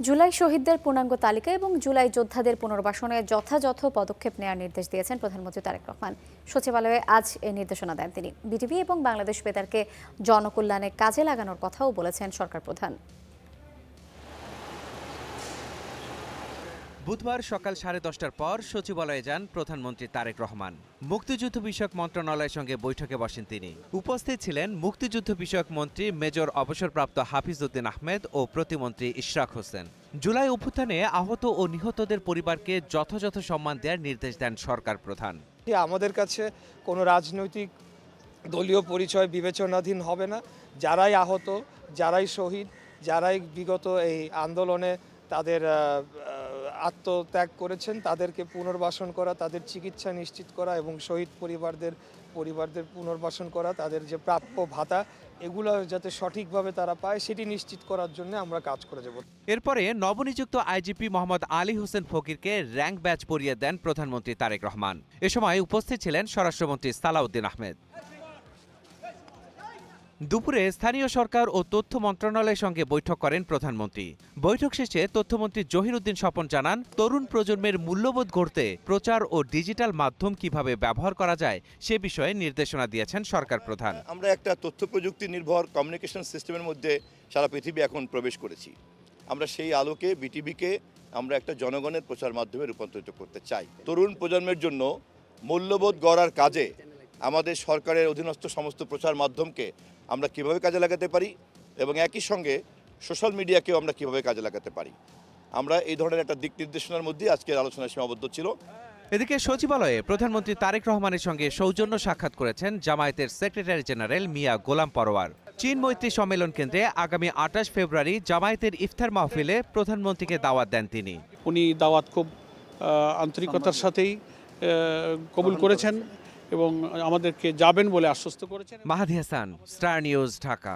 জুলাই শহীদদের পূর্ণাঙ্গ তালিকা এবং জুলাই যোদ্ধাদের পুনর্বাসনে যথাযথ পদক্ষেপ নেওয়ার নির্দেশ দিয়েছেন প্রধানমন্ত্রী তারেক রহমান। সচিবালয়ে আজ এই নির্দেশনা দেন তিনি। বিটিভি এবং বাংলাদেশ বেতারকে জনকল্যাণে কাজে লাগানোর কথাও বলেছেন সরকার প্রধান। বুধবার সকাল 10:30টার পর সচিবালয়ে যান প্রধানমন্ত্রী তারেক রহমান। মুক্তিযুদ্ধ বিষয়ক মন্ত্রণালয়ের সঙ্গে বৈঠকে বসেন তিনি। উপস্থিত ছিলেন মুক্তিযুদ্ধ বিষয়ক মন্ত্রী মেজর অবসরপ্রাপ্ত হাফিজ উদ্দিন আহমেদ ও প্রতিমন্ত্রী ইশরাক হোসেন। জুলাই অভ্যুত্থানে আহত ও নিহতদের পরিবারকে যথাযথ সম্মান দেওয়ার নির্দেশ দেন সরকার প্রধান। আমাদের কাছে কোনো রাজনৈতিক দলীয় পরিচয় বিবেচনাধীন হবে না। যারাই আহত, যারাই শহীদ, যারাই বিগত এই আন্দোলনে তাদের আত্মত্যাগ করেছেন তাদেরকে পুনর্বাসন করা, তাদের চিকিৎসা নিশ্চিত করা এবং শহীদ পরিবারদের পুনর্বাসন করা, তাদের যে প্রাপ্য ভাতা এগুলো যাতে সঠিকভাবে তারা পায় সেটি নিশ্চিত করার জন্য আমরা কাজ করে যাব। এরপরে নবনিযুক্ত আইজিপি মোহাম্মদ আলী হোসেন ফকিরকে র্যাঙ্ক ব্যাজ পরিয়ে দেন প্রধানমন্ত্রী তারেক রহমান। এ সময় উপস্থিত ছিলেন স্বরাষ্ট্রমন্ত্রী সালাউদ্দিন আহমেদ। দুপুরে স্থানীয় সরকার ও তথ্য মন্ত্রণালয়ের সঙ্গে বৈঠক করেন প্রধানমন্ত্রী। বৈঠক শেষে তথ্যমন্ত্রী জহিরুদ্দিন স্বপন জানান, তরুণ প্রজন্মের মূল্যবোধ গড়তে প্রচার ও ডিজিটাল মাধ্যম কিভাবে ব্যবহার করা যায় সে বিষয়ে নির্দেশনা দিয়েছেন সরকার প্রধান। আমরা একটা তথ্য প্রযুক্তি নির্ভর কমিউনিকেশন সিস্টেমের মধ্যে সারা পৃথিবী এখন প্রবেশ করেছি। আমরা সেই আলোকে বিটিভিকে আমরা একটা জনগণের প্রচার মাধ্যমে রূপান্তরিত করতে চাই। তরুণ প্রজন্মের জন্য মূল্যবোধ গড়ার কাজে আমাদের সরকারের অধীনস্থ সমস্ত প্রচার মাধ্যমকে আমরা কিভাবে কাজে লাগাতে পারি এবং একই সঙ্গে সোশ্যাল মিডিয়াকেও আমরা কিভাবে কাজে লাগাতে পারি, আমরা এই ধরনের একটা দিক নির্দেশনার মধ্যে আজকের আলোচনা সীমাবদ্ধ ছিল। এদিকে সচিবালয়ে প্রধানমন্ত্রী তারেক রহমানের সঙ্গে সৌজন্য সাক্ষাৎ করেছেন জামায়াতের সেক্রেটারি জেনারেল মিয়া গোলাম পরোয়ার। চীন মৈত্রী সম্মেলন কেন্দ্রে আগামী 28 ফেব্রুয়ারি জামায়াতের ইফতার মাহফিলে প্রধানমন্ত্রীকে দাওয়াত দেন তিনি। উনি দাওয়াত খুব আন্তরিকতার সাথেই কবুল করেছেন এবং আমাদেরকে যাবেন বলে আশ্বস্ত করেছেন। মাহাদি হাসান, স্টার নিউজ, ঢাকা।